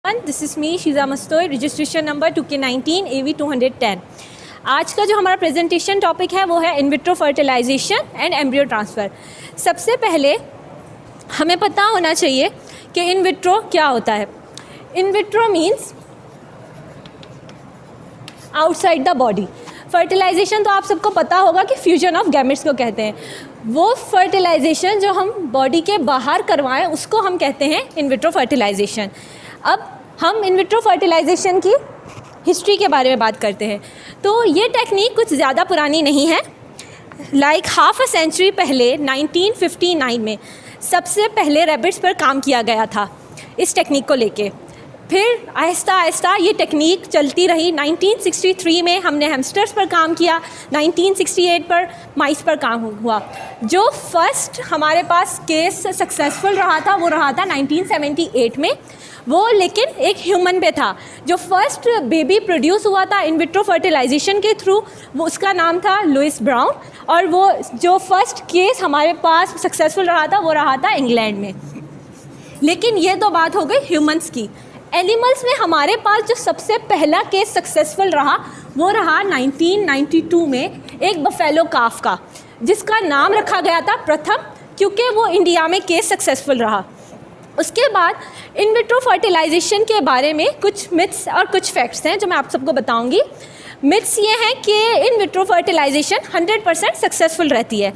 This is me Sheeza Mastoi, registration number 2K19 AV 210। आज का जो हमारा प्रेजेंटेशन टॉपिक है वो है in vitro fertilisation and embryo transfer. सबसे पहले हमें पता होना चाहिए कि इन विट्रो क्या होता है। In vitro means outside the body. Fertilisation तो आप सबको पता होगा कि फ्यूजन ऑफ गैमेट्स को कहते हैं। वो फर्टिलाइजेशन जो हम बॉडी के बाहर करवाएं उसको हम कहते हैं इन विट्रो फर्टिलाइजेशन। अब हम इन विट्रो फर्टिलाइजेशन की हिस्ट्री के बारे में बात करते हैं। तो ये टेक्निक कुछ ज़्यादा पुरानी नहीं है। लाइक हाफ अ सेंचुरी पहले 1959 में सबसे पहले रैबिट्स पर काम किया गया था इस टेक्निक को लेके। फिर आहिस्ता आहिस्ता ये टेक्निक चलती रही। 1963 में हमने हैमस्टर्स पर काम किया, 1968 पर माइस पर काम हुआ। जो फर्स्ट हमारे पास केस सक्सेसफुल रहा था वो रहा था 1978 में। वो लेकिन एक ह्यूमन पे था। जो फर्स्ट बेबी प्रोड्यूस हुआ था इन विट्रो फर्टिलाइजेशन के थ्रू, वो उसका नाम था लुइस ब्राउन। और वो जो फर्स्ट केस हमारे पास सक्सेसफुल रहा था वो रहा था इंग्लैंड में। लेकिन ये तो बात हो गई ह्यूमंस की। एनिमल्स में हमारे पास जो सबसे पहला केस सक्सेसफुल रहा वो रहा 1992 में एक बफेलो काफ का, जिसका नाम रखा गया था प्रथम, क्योंकि वो इंडिया में केस सक्सेसफुल रहा। उसके बाद इन विट्रो फर्टिलाइजेशन के बारे में कुछ मिथ्स और कुछ फैक्ट्स हैं जो मैं आप सबको बताऊंगी। मिथ्स ये हैं कि इन विट्रो फर्टिलाइजेशन 100% सक्सेसफुल रहती है,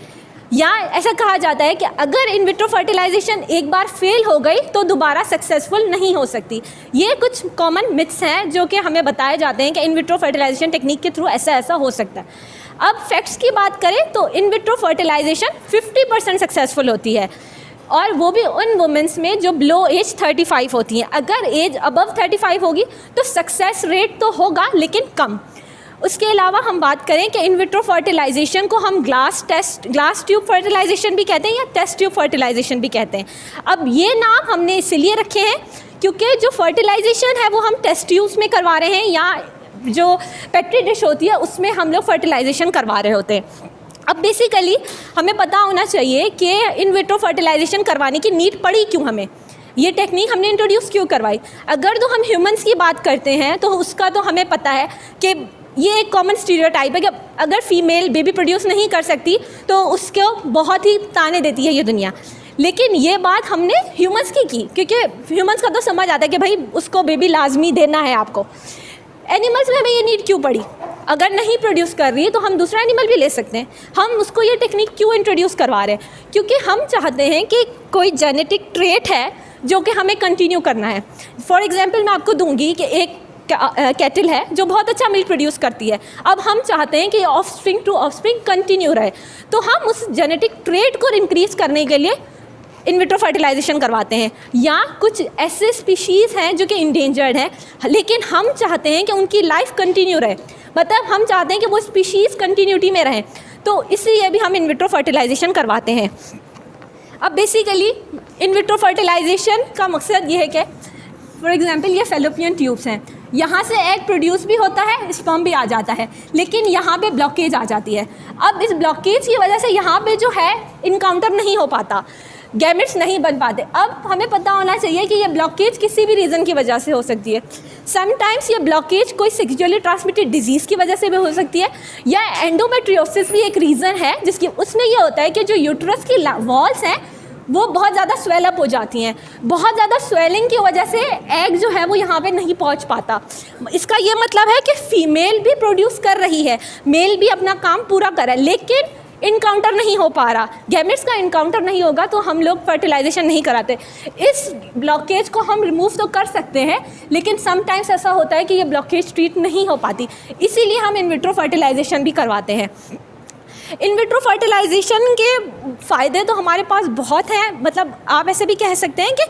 या ऐसा कहा जाता है कि अगर इन विट्रो फर्टिलाइजेशन एक बार फेल हो गई तो दोबारा सक्सेसफुल नहीं हो सकती। ये कुछ कॉमन मिथ्स हैं जो कि हमें बताए जाते हैं कि इन विट्रो फर्टिलाइजेशन टेक्निक के थ्रू ऐसा ऐसा हो सकता है। अब फैक्ट्स की बात करें तो इन विट्रो फर्टिलाइजेशन 50% सक्सेसफुल होती है, और वो भी उन वुमेंस में जो बिलो एज 35 होती हैं। अगर एज अबव 35 होगी तो सक्सेस रेट तो होगा लेकिन कम। उसके अलावा हम बात करें कि इन विट्रो फर्टिलाइजेशन को हम ग्लास ट्यूब फर्टिलाइजेशन भी कहते हैं या टेस्ट ट्यूब फर्टिलाइजेशन भी कहते हैं। अब ये नाम हमने इसलिए रखे हैं क्योंकि जो फर्टिलाइजेशन है वो हम टेस्ट ट्यूब्स में करवा रहे हैं, या जो पेट्री डिश होती है उसमें हम लोग फर्टिलाइजेशन करवा रहे होते हैं। अब बेसिकली हमें पता होना चाहिए कि इन विट्रो फर्टिलाइजेशन करवाने की नीड पड़ी क्यों, हमें ये टेक्निक हमने इंट्रोड्यूस क्यों करवाई। अगर तो हम ह्यूमंस की बात करते हैं तो उसका तो हमें पता है कि ये एक कॉमन स्टीरियोटाइप है कि अगर फीमेल बेबी प्रोड्यूस नहीं कर सकती तो उसको बहुत ही ताने देती है ये दुनिया। लेकिन ये बात हमने ह्यूमंस की क्योंकि ह्यूमंस का तो समझ आता है कि भाई उसको बेबी लाजमी देना है आपको। एनिमल्स में हमें ये नीड क्यों पड़ी? अगर नहीं प्रोड्यूस कर रही है तो हम दूसरा एनिमल भी ले सकते हैं। हम उसको ये टेक्निक क्यों इंट्रोड्यूस करवा रहे हैं? क्योंकि हम चाहते हैं कि कोई जेनेटिक ट्रेट है जो कि हमें कंटिन्यू करना है। फॉर एग्जांपल मैं आपको दूंगी कि एक कैटल है जो बहुत अच्छा मिल्क प्रोड्यूस करती है। अब हम चाहते हैं कि ऑफस्प्रिंग टू ऑफस्प्रिंग कंटिन्यू रहे, तो हम उस जेनेटिक ट्रेट को इंक्रीज़ करने के लिए इन विट्रो फर्टिलाइजेशन करवाते हैं। या कुछ ऐसे स्पीशीज़ हैं जो कि इंडेंजर्ड हैं, लेकिन हम चाहते हैं कि उनकी लाइफ कंटिन्यू रहे, मतलब हम चाहते हैं कि वो स्पीशीज़ कंटिन्यूटी में रहें, तो इसलिए भी हम इन विट्रो फर्टिलाइजेशन करवाते हैं। अब बेसिकली इन विट्रो फर्टिलाइजेशन का मकसद ये है कि फॉर एग्जांपल ये फैलोपियन ट्यूब्स हैं, यहाँ से एग प्रोड्यूस भी होता है, स्पर्म भी आ जाता है, लेकिन यहाँ पे ब्लॉकेज आ जाती है। अब इस ब्लॉकेज की वजह से यहाँ पे जो है इनकाउंटर नहीं हो पाता, गैमेट्स नहीं बन पाते। अब हमें पता होना चाहिए कि ये ब्लॉकेज किसी भी रीज़न की वजह से हो सकती है। समटाइम्स ये ब्लॉकेज कोई सेक्सुअली ट्रांसमिटेड डिजीज़ की वजह से भी हो सकती है, या एंडोमेट्रियोसिस भी एक रीज़न है जिसकी उसमें ये होता है कि जो यूट्रस की वॉल्स हैं वो बहुत ज़्यादा स्वेल अप हो जाती हैं। बहुत ज़्यादा स्वेलिंग की वजह से एग जो है वो यहाँ पे नहीं पहुँच पाता। इसका ये मतलब है कि फ़ीमेल भी प्रोड्यूस कर रही है, मेल भी अपना काम पूरा कर रहा है, लेकिन इनकाउंटर नहीं हो पा रहा। गैमेट्स का इनकाउंटर नहीं होगा तो हम लोग फर्टिलाइजेशन नहीं कराते। इस ब्लॉकेज को हम रिमूव तो कर सकते हैं, लेकिन समटाइम्स ऐसा होता है कि ये ब्लॉकेज ट्रीट नहीं हो पाती, इसीलिए हम इन विट्रो फर्टिलाइजेशन भी करवाते हैं। इन विट्रो फर्टिलाइजेशन के फ़ायदे तो हमारे पास बहुत हैं, मतलब आप ऐसे भी कह सकते हैं कि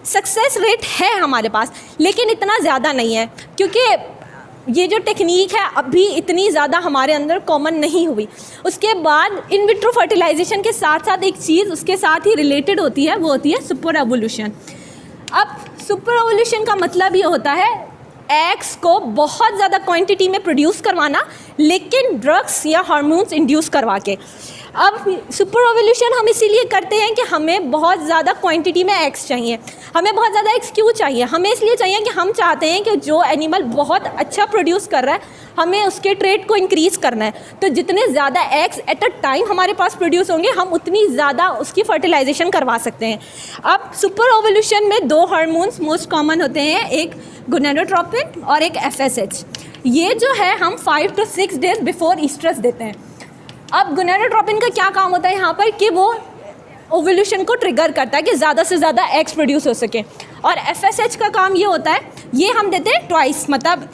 सक्सेस रेट है हमारे पास, लेकिन इतना ज़्यादा नहीं है क्योंकि ये जो टेक्निक है अभी इतनी ज़्यादा हमारे अंदर कॉमन नहीं हुई। उसके बाद इन विट्रो फर्टिलाइजेशन के साथ साथ एक चीज़ उसके साथ ही रिलेटेड होती है, वो होती है सुपर एवोल्यूशन। अब सुपर एवोल्यूशन का मतलब ये होता है एग्स को बहुत ज़्यादा क्वांटिटी में प्रोड्यूस करवाना, लेकिन ड्रग्स या हार्मोन्स इंड्यूस करवा के। अब सुपर ओवल्यूशन हम इसीलिए करते हैं कि हमें बहुत ज़्यादा क्वांटिटी में एग्स चाहिए। हमें बहुत ज़्यादा एग्स क्यों चाहिए? हमें इसलिए चाहिए कि हम चाहते हैं कि जो एनिमल बहुत अच्छा प्रोड्यूस कर रहा है, हमें उसके ट्रेड को इंक्रीज़ करना है। तो जितने ज़्यादा एग्स एट अ टाइम हमारे पास प्रोड्यूस होंगे, हम उतनी ज़्यादा उसकी फर्टिलाइजेशन करवा सकते हैं। अब सुपर ओवल्यूशन में 2 हार्मोन्स मोस्ट कॉमन होते हैं, एक गोनेडोट्रोपिन और एक FSH। ये जो है हम 5 to 6 डेज बिफोर ईस्ट्रस देते हैं। अब गोनेडोट्रोपिन का क्या काम होता है यहाँ पर कि वो ओवल्यूशन को ट्रिगर करता है कि ज़्यादा से ज़्यादा एग्स प्रोड्यूस हो सके। और FSH का काम ये होता है, ये हम देते हैं ट्वाइस, मतलब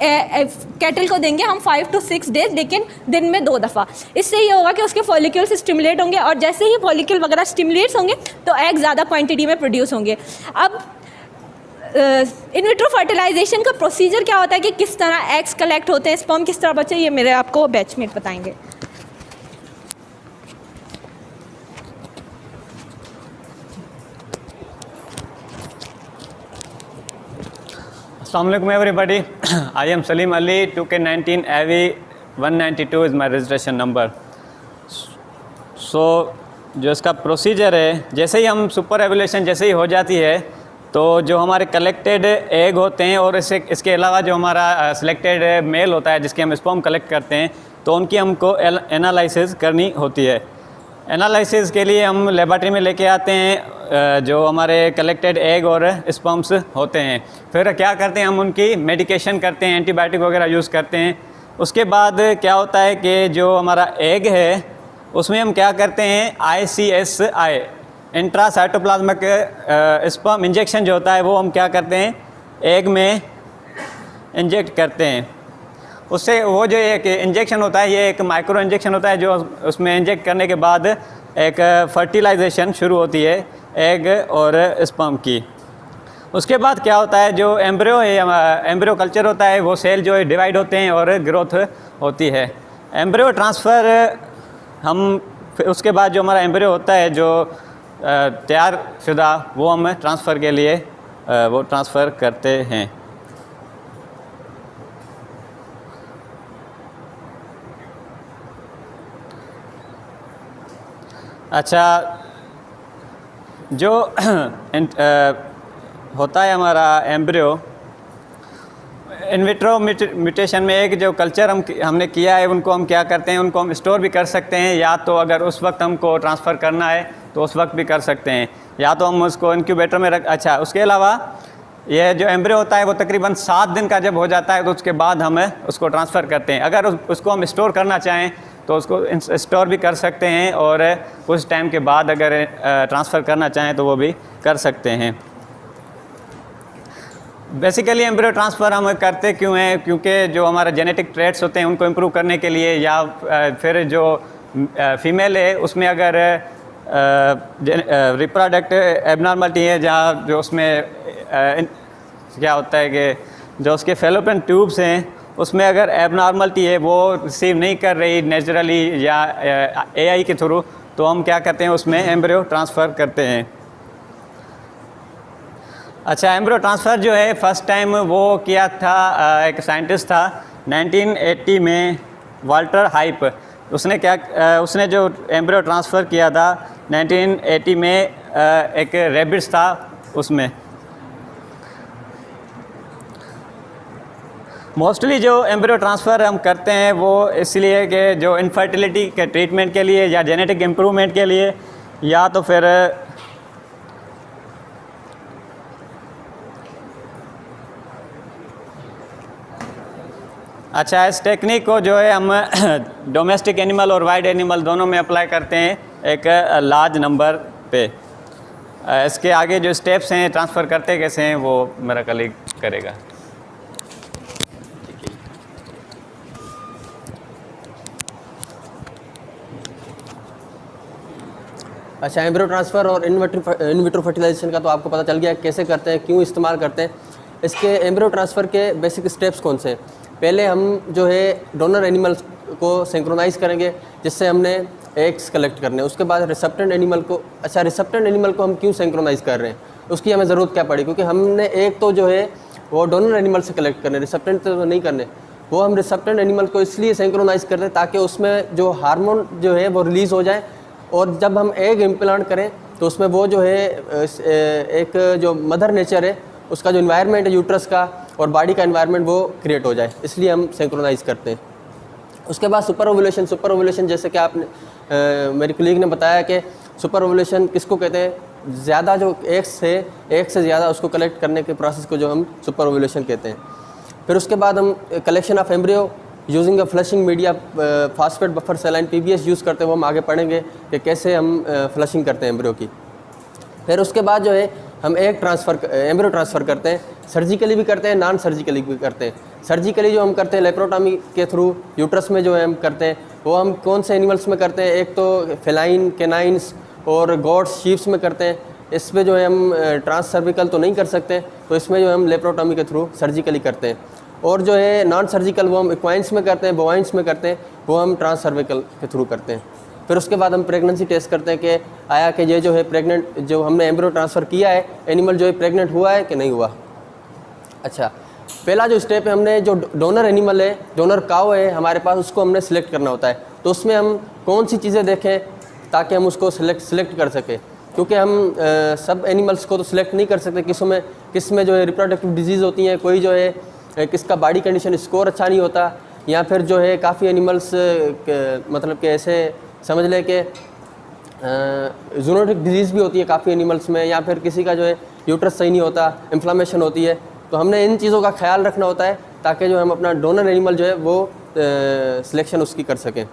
कैटल को देंगे हम 5 to 6 डेज, लेकिन दिन में 2 दफ़ा। इससे ये होगा कि उसके फॉलिक्यूल्स स्टिमुलेट होंगे और जैसे ही फॉलिक्यूल वगैरह स्टिमुलेट्स होंगे तो एग ज़्यादा क्वांटिटी में प्रोड्यूस होंगे। अब इन विट्रो फर्टिलाइजेशन का प्रोसीजर क्या होता है कि किस तरह एग्स कलेक्ट होते हैं, स्पर्म किस तरह बचे, ये मेरे आपको बैचमेट बताएंगे। Assalamualaikum everybody. I am Salim Ali. 2K19 AV 192 is my registration number. So जो इसका प्रोसीजर है, जैसे ही हम सुपर एवोल्यूशन जैसे ही हो जाती है तो जो हमारे कलेक्टेड एग होते हैं और इसके अलावा जो हमारा सिलेक्टेड मेल होता है जिसके हम स्पर्म कलेक्ट करते हैं, तो उनकी हमको एनालिसिस करनी होती है। एनालिसिस के लिए हम लेबॉरेटरी में लेके आते हैं जो हमारे कलेक्टेड एग और स्पर्म्स होते हैं। फिर क्या करते हैं, हम उनकी मेडिकेशन करते हैं, एंटीबायोटिक वगैरह यूज़ करते हैं। उसके बाद क्या होता है कि जो हमारा एग है उसमें हम क्या करते हैं, ICSI इंट्रासाइटोप्लाज्मिक स्पर्म इंजेक्शन जो होता है वो हम क्या करते हैं, एग में इंजेक्ट करते हैं। उससे वो जो एक इंजेक्शन होता है, ये एक माइक्रो इंजेक्शन होता है जो उसमें इंजेक्ट करने के बाद एक फर्टिलाइजेशन शुरू होती है एग और स्पर्म की। उसके बाद क्या होता है, जो एम्ब्रियो है, एम्ब्रियो कल्चर होता है, वो सेल जो है डिवाइड होते हैं और ग्रोथ होती है। एम्ब्रियो ट्रांसफ़र हम उसके बाद जो हमारा एम्ब्रियो होता है जो तैयार शुदा, वो हम ट्रांसफ़र के लिए वो ट्रांसफ़र करते हैं। अच्छा, जो होता है हमारा एम्ब्रियो, इन विट्रो म्यूटेशन में एक जो कल्चर हमने किया है उनको हम क्या करते हैं, उनको हम स्टोर भी कर सकते हैं, या तो अगर उस वक्त हमको ट्रांसफ़र करना है तो उस वक्त भी कर सकते हैं, या तो हम उसको इंक्यूबेटर में रख। अच्छा, उसके अलावा यह जो एम्ब्रियो होता है वो तकरीबन 7 दिन का जब हो जाता है तो उसके बाद हम उसको ट्रांसफ़र करते हैं। अगर उसको हम स्टोर करना चाहें तो उसको स्टोर भी कर सकते हैं, और कुछ टाइम के बाद अगर ट्रांसफ़र करना चाहें तो वो भी कर सकते हैं। बेसिकली एम्ब्रियो ट्रांसफ़र हम करते क्यों हैं, क्योंकि जो हमारे जेनेटिक ट्रेट्स होते हैं उनको इम्प्रूव करने के लिए, या फिर जो फीमेल है उसमें अगर रिप्रोडक्ट एबनॉर्मलिटी है, जहाँ जो उसमें क्या होता है कि जो उसके फैलोपियन ट्यूब्स हैं उसमें अगर एबनॉर्मलिटी है, वो रिसीव नहीं कर रही नेचुरली या AI के थ्रू, तो हम क्या करते हैं, उसमें एम्ब्रियो ट्रांसफ़र करते हैं। अच्छा, एम्ब्रियो ट्रांसफ़र जो है फ़र्स्ट टाइम वो किया था एक साइंटिस्ट था 1980 में, वाल्टर हाइप। उसने जो एम्ब्रियो ट्रांसफ़र किया था 1980 में एक रेबिट्स था उसमें। मोस्टली जो एम्ब्रियो ट्रांसफ़र हम करते हैं वो इसलिए कि जो इनफर्टिलिटी के ट्रीटमेंट के लिए, या जेनेटिक इम्प्रूवमेंट के लिए, या तो फिर अच्छा, इस टेक्निक को जो है हम डोमेस्टिक एनिमल और वाइल्ड एनिमल दोनों में अप्लाई करते हैं एक लार्ज नंबर पे। इसके आगे जो स्टेप्स हैं ट्रांसफ़र करते कैसे हैं वो मेरा कलीग करेगा। अच्छा, एम्ब्रियो ट्रांसफ़र और इन विट्रो फर्टिलाइजेशन का तो आपको पता चल गया कैसे करते हैं, क्यों इस्तेमाल करते हैं। इसके एम्ब्रियो ट्रांसफ़र के बेसिक स्टेप्स कौन से हैं? पहले हम जो है डोनर एनिमल्स को सिंक्रोनाइज़ करेंगे, जिससे हमने एग्स कलेक्ट करने हैं। उसके बाद रिसेप्टेंट एनिमल को, अच्छा रिसेप्टेंट एनिमल को हम क्यों सिंक्रोनाइज़ कर रहे हैं, उसकी हमें ज़रूरत क्या पड़ी, क्योंकि हमने एक तो जो है वो डोनर एनिमल से कलेक्ट करने, रिसेप्टेंट तो नहीं करने। वो हम रिसेप्टेंट एनिमल को इसलिए सिंक्रोनाइज़ करते हैं ताकि उसमें जो हार्मोन जो है वो रिलीज़ हो जाए, और जब हम एग इम्प्लांट करें तो उसमें वो जो है एक जो मदर नेचर है उसका जो इन्वायरमेंट है यूट्रस का और बॉडी का इन्वायरमेंट वो क्रिएट हो जाए, इसलिए हम सिंक्रोनाइज़ करते हैं। उसके बाद सुपर ओव्यूलेशन जैसे कि आपने मेरी कलीग ने बताया कि सुपर ओव्यूलेशन किसको कहते हैं, ज़्यादा जो एक से ज़्यादा उसको कलेक्ट करने के प्रोसेस को जो हम सुपर ओव्यूलेशन कहते हैं। फिर उसके बाद हम collection of embryo using a flushing media phosphate buffer सेलाइन PBS use करते हैं, वो हम आगे पढ़ेंगे कि कैसे हम फ्लशिंग करते हैं एम्ब्रियो की। फिर उसके बाद जो है हम एम्ब्रियो ट्रांसफ़र करते हैं, सर्जिकली भी करते हैं, नॉन सर्जिकली भी करते हैं। सर्जिकली जो हम करते हैं लेप्रोटॉमी के थ्रू यूट्रस में जो है हम करते हैं, वो हम कौन से एनिमल्स में करते हैं, एक तो फेलाइन, कैनाइंस और गॉड्स, शीप्स में करते हैं। इसमें जो है हम ट्रांस सर्विकल तो नहीं कर सकते, तो इसमें जो है हम लेप्रोटॉमी के थ्रू सर्जिकली करते हैं। और जो है नॉन सर्जिकल वो हम इक्वाइंस में करते हैं, बोवाइंस में करते हैं, वो हम ट्रांस सर्विकल के थ्रू करते हैं। फिर उसके बाद हम प्रेगनेंसी टेस्ट करते हैं कि आया कि ये जो है प्रेग्नेंट, जो हमने एम्ब्रियो ट्रांसफ़र किया है एनिमल जो है प्रेग्नेंट हुआ है कि नहीं हुआ। अच्छा, पहला जो स्टेप है, हमने जो डोनर एनिमल है, डोनर काउ है हमारे पास, उसको हमने सिलेक्ट करना होता है। तो उसमें हम कौन सी चीज़ें देखें ताकि हम उसको सिलेक्ट कर सकें, क्योंकि हम सब एनिमल्स को तो सिलेक्ट नहीं कर सकते। किस में जो है रिप्रोडक्टिव डिजीज़ होती हैं, कोई जो है किसका बॉडी कंडीशन स्कोर अच्छा नहीं होता, या फिर जो है काफ़ी एनिमल्स मतलब कि ऐसे समझ लें कि जूनोटिक डिजीज़ भी होती है काफ़ी एनिमल्स में, या फिर किसी का जो है यूट्रस सही नहीं होता, इन्फ्लामेशन होती है। तो हमने इन चीज़ों का ख्याल रखना होता है ताकि जो हम अपना डोनर एनिमल जो है वो सिलेक्शन उसकी कर सकें।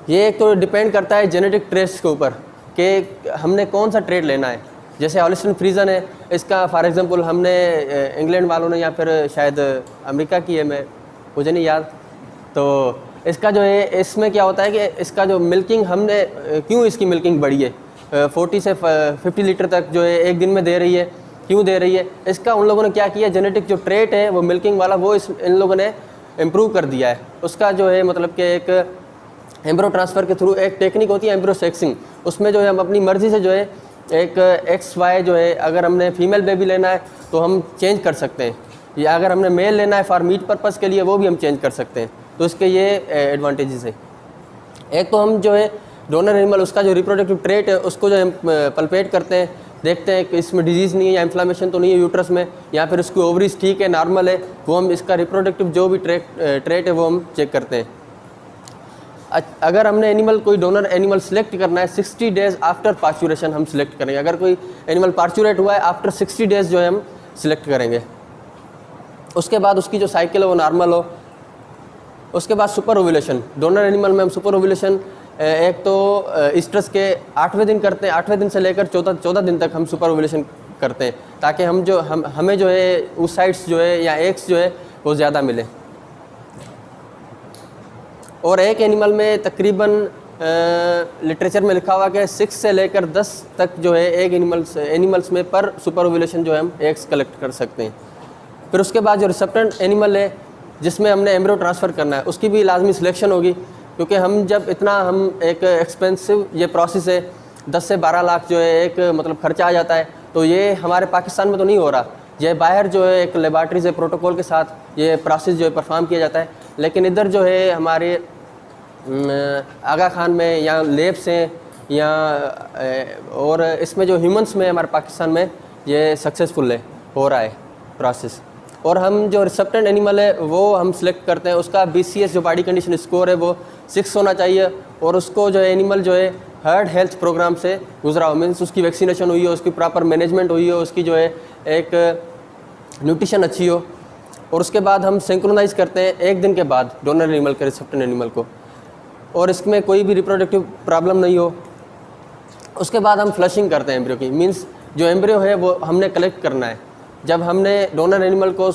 ये एक तो डिपेंड करता है जेनेटिक ट्रेट्स के ऊपर कि हमने कौन सा ट्रेट लेना है। जैसे हॉलिस्टिन फ्रीजन है, इसका फॉर एग्जांपल हमने इंग्लैंड वालों ने या फिर शायद अमेरिका की है, मुझे नहीं याद, तो इसका जो है इसमें क्या होता है कि इसका जो मिल्किंग हमने क्यों इसकी मिल्किंग बढ़ी है 40 से 50 लीटर तक जो है एक दिन में दे रही है, क्यों दे रही है, इसका उन लोगों ने क्या किया, जेनेटिक जो ट्रेट है वो मिल्किंग वाला वो इन लोगों ने इम्प्रूव कर दिया है। उसका जो है मतलब कि एक एम्ब्रियो ट्रांसफ़र के थ्रू एक टेक्निक होती है एम्ब्रियो सेक्सिंग, उसमें जो है हम अपनी मर्ज़ी से जो है एक XY जो है, अगर हमने फीमेल बेबी लेना है तो हम चेंज कर सकते हैं, या अगर हमने मेल लेना है फॉर मीट पर्पज़ के लिए वो भी हम चेंज कर सकते हैं। तो इसके ये एडवांटेजेस है। एक तो हम जो है डोनर एनिमल उसका जो रिप्रोडक्टिव ट्रेट है उसको जो हम पल्पेट करते हैं, देखते हैं कि इसमें डिजीज़ नहीं है या इन्फ्लामेशन तो नहीं है यूट्रस में, या फिर उसकी ओवरीज ठीक है, नॉर्मल है, वो हम इसका रिप्रोडक्टिव जो भी ट्रेट है वो हम चेक करते हैं। अगर हमने कोई डोनर एनिमल सेलेक्ट करना है 60 डेज़ आफ्टर पार्चुरेशन हम सिलेक्ट करेंगे। अगर कोई एनिमल पार्चुरेट हुआ है आफ्टर 60 डेज़ जो है हम सिलेक्ट करेंगे। उसके बाद उसकी जो साइकिल है वो नॉर्मल हो। उसके बाद सुपर ओव्यूलेशन, डोनर एनिमल में हम सुपर ओव्यूलेशन एक तो ईस्ट्रस के 8वें दिन करते हैं, 8वें दिन से लेकर 14 दिन तक हम सुपर ओव्यूलेशन करते हैं, ताकि हमें जो है उस साइड्स जो है या एग्स जो है वो ज़्यादा मिले। और एक एनिमल में तकरीबन लिटरेचर में लिखा हुआ कि 6 से लेकर 10 तक जो है एक एनिमल्स में पर सुपर ओव्यूलेशन जो है हम एग्स कलेक्ट कर सकते हैं। फिर उसके बाद जो रिसेप्टेंट एनिमल है जिसमें हमने एम्ब्रियो ट्रांसफ़र करना है उसकी भी लाजमी सिलेक्शन होगी, क्योंकि हम एक एक्सपेंसिव ये प्रोसेस है, 10 से 12 लाख जो है एक मतलब खर्चा आ जाता है। तो ये हमारे पाकिस्तान में तो नहीं हो रहा, ये बाहर जो है एक लेबॉर्ट्री से प्रोटोकॉल के साथ ये प्रोसेस जो है परफॉर्म किया जाता है। लेकिन इधर जो है हमारे आगा खान में या लेब्स हैं या और इसमें जो ह्यूमंस में हमारे पाकिस्तान में ये सक्सेसफुल है, हो रहा है प्रोसेस। और हम जो रिसेप्टेंट एनिमल है वो हम सिलेक्ट करते हैं, उसका BCS जो बॉडी कंडीशन स्कोर है वो 6 होना चाहिए, और उसको जो है एनिमल जो है हर्ड हेल्थ प्रोग्राम से गुजरा हो, मीन्स उसकी वैक्सीनेशन हुई हो, उसकी प्रॉपर मैनेजमेंट हुई हो, उसकी जो है एक न्यूट्रिशन अच्छी हो। और उसके बाद हम सिंक्रोनाइज़ करते हैं 1 दिन के बाद डोनर एनिमल के रिसेप्टेंट एनिमल को, और इसमें कोई भी रिप्रोडक्टिव प्रॉब्लम नहीं हो। उसके बाद हम फ्लशिंग करते हैं एम्ब्रियो की, मीन्स जो एम्ब्रियो है वो हमने कलेक्ट करना है। जब हमने डोनर एनिमल को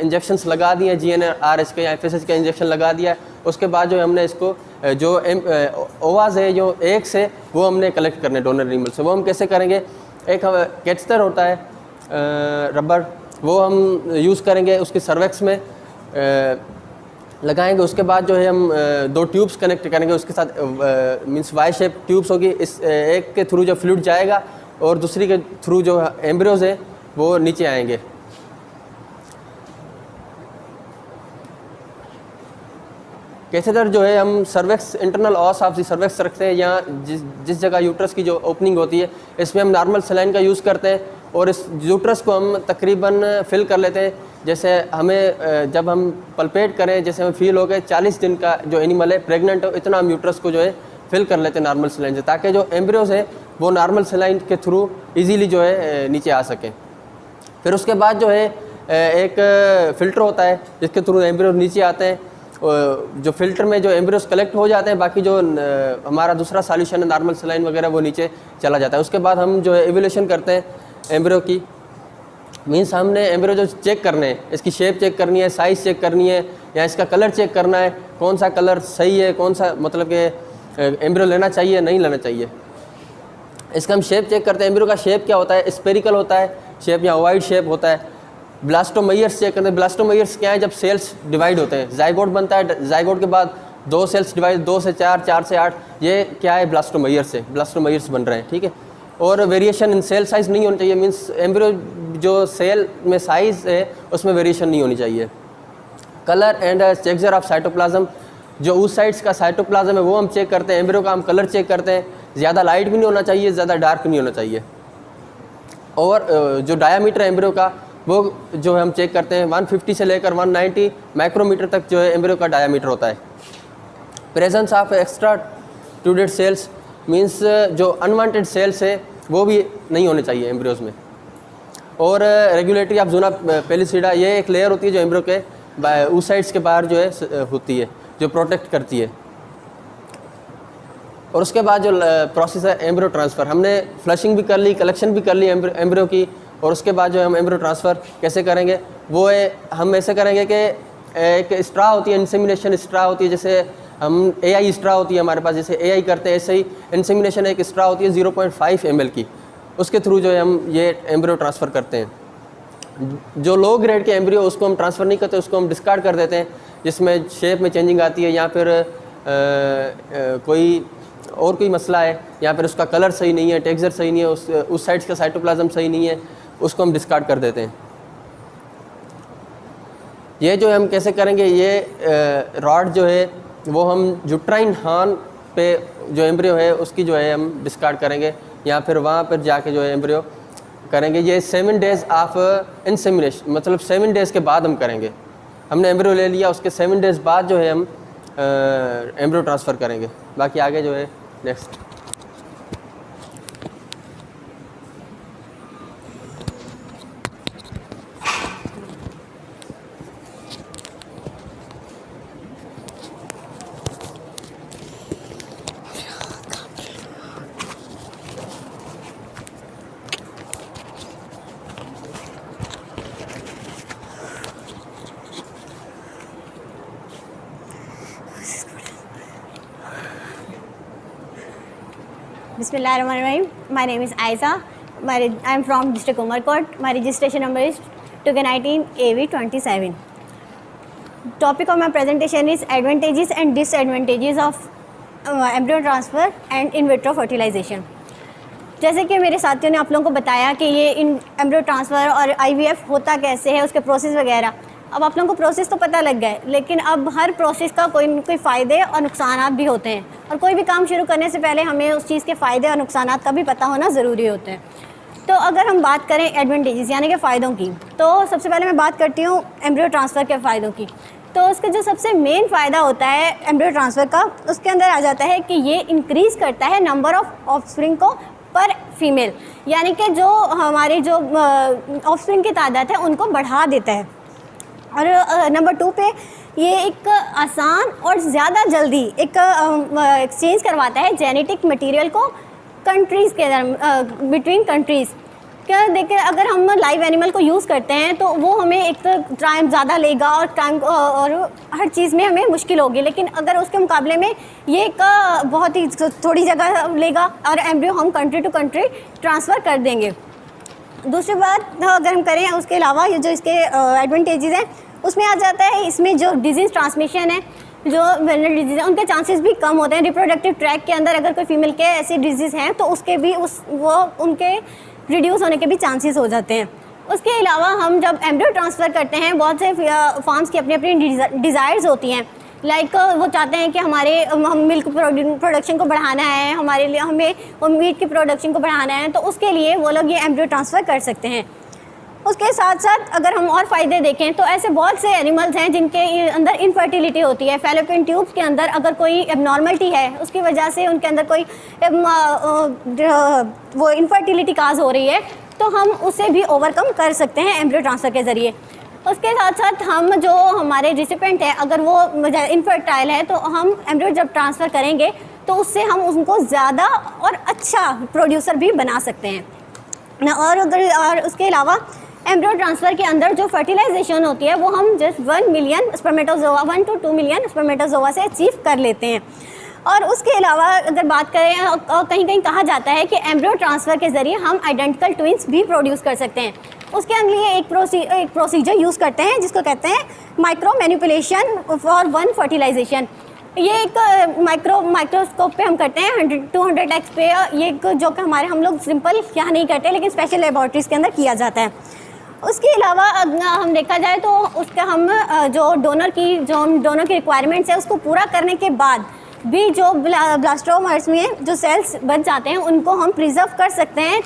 इंजेक्शंस लगा दिए, GnRH के या FSH का इंजेक्शन लगा दिया, उसके बाद जो हमने इसको जो ओवाज़ है जो एग्स है वो हमने कलेक्ट करने डोनर एनिमल से। वो हम कैसे करेंगे, एक कैथेटर होता है रबर, वो हम यूज़ करेंगे, उसकी सर्वेक्स में लगाएंगे। उसके बाद जो है हम 2 ट्यूब्स कनेक्ट करेंगे उसके साथ, मीन्स वाई शेप ट्यूब्स होगी, इस एक के थ्रू जो फ्लूइड जाएगा और दूसरी के थ्रू जो एम्ब्रियोज है वो नीचे आएंगे। कैथेटर जो है हम cervix internal ऑस of the cervix रखते हैं, या जिस जगह यूट्रस की जो ओपनिंग होती है इसमें हम नॉर्मल सलाइन का यूज़ करते हैं और इस यूट्रस को हम तकरीबन फिल कर लेते हैं। जैसे हमें जब हम पल्पेट करें, जैसे हमें फील हो गए 40 दिन का जो एनिमल है प्रेग्नेंट हो, इतना हम यूट्रस को जो है फिल कर लेते हैं नॉर्मल सलाइन से, ताकि जो एम्ब्रियोज है वो नॉर्मल सलाइन के थ्रू ईजीली जो है नीचे आ सकें। फिर उसके बाद जो है एक फ़िल्टर होता है जिसके थ्रू एम्ब्रियो नीचे आते हैं। जो फ़िल्टर में जो एम्ब्रियोस कलेक्ट हो जाते हैं, बाकी जो हमारा दूसरा सॉल्यूशन है नॉर्मल सलाइन वगैरह वो नीचे चला जाता है। उसके बाद हम जो है एवोल्यूशन करते हैं एम्ब्रियो की। मीन्स हमने एम्ब्रियो जो चेक करने हैं, इसकी शेप चेक करनी है, साइज़ चेक करनी है, या इसका कलर चेक करना है, कौन सा कलर सही है, कौन सा मतलब कि एम्ब्रियो लेना चाहिए नहीं लेना चाहिए। इसका हम शेप चेक करते हैं। एम्ब्रियो का शेप क्या होता है, स्पेरिकल होता है शेप या ओवाइड शेप होता है। ब्लास्टोमायर्स चेक करते हैं। ब्लास्टोमायर्स क्या है, जब सेल्स डिवाइड होते हैं, जाइगोट बनता है, जाइगोट के बाद 2 सेल्स डिवाइड, 2 से 4, 4 से 8, ये क्या है ब्लास्टोमायर्स है, ब्लास्टोमायर्स बन रहे हैं, ठीक है। और वेरिएशन इन सेल साइज़ नहीं होनी चाहिए, मीन्स एम्ब्रियो जो सेल में साइज़ है उसमें वेरिएशन नहीं होनी चाहिए। Colour and texture of cytoplasm, जो उस साइड्स का साइटोप्लाज्म है वो हम चेक करते हैं। एम्ब्रियो का हम कलर चेक करते हैं, ज़्यादा लाइट भी नहीं होना चाहिए, ज़्यादा डार्क नहीं होना चाहिए। और जो डायामीटर एम्ब्रियो का वो जो है हम चेक करते हैं, 150 से लेकर 190 माइक्रोमीटर तक जो है एम्ब्रियो का डायामीटर होता है। Presence of extruded cells, means जो अनवांटेड सेल्स है वो भी नहीं होने चाहिए एम्ब्रियोज में। और रेगुलेटरी ऑफ ज़ोना पेलिसिडा, ये एक लेयर होती है जो एम्ब्रियो के उस साइड्स के बाहर जो है होती है, जो प्रोटेक्ट करती है। और उसके बाद जो प्रोसेस है एम्ब्रियो ट्रांसफ़र, हमने फ्लशिंग भी कर ली, कलेक्शन भी कर ली एम्ब्रियो की। और उसके बाद जो है हम एम्ब्रियो ट्रांसफ़र कैसे करेंगे, वो है हम ऐसे करेंगे कि एक स्ट्रा होती है, इंसेमिनेशन स्ट्रा होती है, जैसे हम AI स्ट्रा होती है हमारे पास, जैसे AI करते हैं ऐसे ही इंसेमिनेशन एक स्ट्रा होती है 0.5 ml की, उसके थ्रू जो है हम ये एम्ब्रियो ट्रांसफ़र करते हैं। जो लो ग्रेड के एम्ब्रियो उसको हम ट्रांसफ़र नहीं करते, उसको हम डिस्कार्ड कर देते हैं, जिसमें शेप में चेंजिंग आती है, या फिर कोई मसला है, या फिर उसका कलर सही नहीं है, टेक्सचर सही नहीं है, उस साइड्स का साइटोप्लाज्म सही नहीं है, उसको हम डिस्कार्ड कर देते हैं। ये जो हम कैसे करेंगे, ये रॉड जो है वो हम यूट्राइन हार्न पे जो एम्ब्रियो है उसकी जो है हम डिस्कार्ड करेंगे, या फिर वहाँ पर जाके जो है एम्ब्रियो करेंगे। ये 7 डेज़ ऑफ इंसेमिनेशन, मतलब 7 डेज़ के बाद हम करेंगे। हमने एम्ब्रियो ले लिया, उसके 7 डेज़ बाद जो है हम एम्ब्रियो ट्रांसफ़र करेंगे। बाकी आगे जो है next. Bismillahirrahmanirrahim. My name is Aiza. I am from district Umarkot. My registration number is 2K19 AV27. Topic of my presentation is advantages and disadvantages of embryo transfer and in vitro fertilization. जैसे कि मेरे साथियों ने आप लोगों को बताया कि ये इन एम्ब्रियो ट्रांसफ़र और IVF होता कैसे है, उसके प्रोसेस वगैरह। अब आप लोगों को प्रोसेस तो पता लग गए, लेकिन अब हर प्रोसेस का कोई न कोई फ़ायदे और नुकसानात भी होते हैं, और कोई भी काम शुरू करने से पहले हमें उस चीज़ के फ़ायदे और नुकसानात का भी पता होना ज़रूरी होते हैं। तो अगर हम बात करें एडवांटेजेस यानी कि फ़ायदों की, तो सबसे पहले मैं बात करती हूँ एम्ब्रियो ट्रांसफ़र के फ़ायदों की। तो उसका जो सबसे मेन फ़ायदा होता है एम्ब्रियो ट्रांसफ़र का, उसके अंदर आ जाता है कि ये इंक्रीज़ करता है नंबर ऑफ़ ऑफस्प्रिंग को पर फीमेल, यानी कि जो हमारी जो ऑफस्प्रिंग की तादाद है उनको बढ़ा देता है। और नंबर 2 पे ये एक आसान और ज़्यादा जल्दी एक एक्सचेंज करवाता है जेनेटिक मटेरियल को कंट्रीज़ के बिटवीन कंट्रीज़। क्या देखिए, अगर हम लाइव एनिमल को यूज़ करते हैं तो वो हमें एक तो टाइम ज़्यादा लेगा और टाइम और हर चीज़ में हमें मुश्किल होगी, लेकिन अगर उसके मुकाबले में ये एक बहुत ही थोड़ी जगह लेगा और एम्ब्रियो हम कंट्री टू कंट्री ट्रांसफ़र कर देंगे। दूसरी बात अगर हम करें उसके अलावा ये जो इसके एडवांटेजेस हैं उसमें आ जाता है, इसमें जो डिजीज़ ट्रांसमिशन है, जो वेनरल डिजीज़ है उनके चांसेस भी कम होते हैं। रिप्रोडक्टिव ट्रैक के अंदर अगर कोई फीमेल के ऐसे डिजीज़ हैं तो उसके भी उनके रिड्यूस होने के भी चांसेस हो जाते हैं। उसके अलावा हम जब एम्ब्रियो ट्रांसफ़र करते हैं, बहुत से फार्म्स की अपनी अपनी डिज़ायर्स होती हैं लाइक वो चाहते हैं कि हम मिल्क प्रोडक्शन को बढ़ाना है, हमारे लिए हमें मीट की प्रोडक्शन को बढ़ाना है, तो उसके लिए वो लोग ये एम्ब्रियो ट्रांसफ़र कर सकते हैं। उसके साथ साथ अगर हम और फ़ायदे देखें तो ऐसे बहुत से एनिमल्स हैं जिनके अंदर इनफर्टिलिटी होती है। फैलोपियन ट्यूब्स के अंदर अगर कोई एबनॉर्मलिटी है, उसकी वजह से उनके अंदर कोई वो इनफर्टिलिटी काज हो रही है, तो हम उसे भी ओवरकम कर सकते हैं एम्ब्रियो ट्रांसफ़र के ज़रिए। उसके साथ साथ हम जो हमारे रिसिपेंट है अगर वो इनफर्टाइल है, तो हम एम्ब्रियो जब ट्रांसफ़र करेंगे तो उससे हम उनको ज़्यादा और अच्छा प्रोड्यूसर भी बना सकते हैं। और उसके अलावा एम्ब्रियो ट्रांसफ़र के अंदर जो फर्टिलाइजेशन होती है वो हम just 1 million spermatozoa 1 to 2 million spermatozoa से अचीव कर लेते हैं। और उसके अलावा अगर बात करें, कहीं कहीं कहा जाता है कि एम्ब्रियो ट्रांसफ़र के ज़रिए हम आइडेंटिकल ट्विंस भी प्रोड्यूस कर सकते हैं। उसके लिए एक प्रोसीजर यूज़ करते हैं जिसको कहते हैं माइक्रो मैनिपुलेशन फॉर 1 फर्टिलाइजेशन। ये एक माइक्रोस्कोप पे हम करते हैं 200x पे। ये जो कि हम लोग सिंपल यहाँ नहीं करते, लेकिन स्पेशल लेबॉर्ट्रीज़ के अंदर किया जाता है। उसके अलावा हम देखा जाए तो उसका हम जो डोनर की रिक्वायरमेंट्स है उसको पूरा करने के बाद भी जो ब्लास्टोमर्स में जो सेल्स बच जाते हैं उनको हम प्रिजर्व कर सकते हैं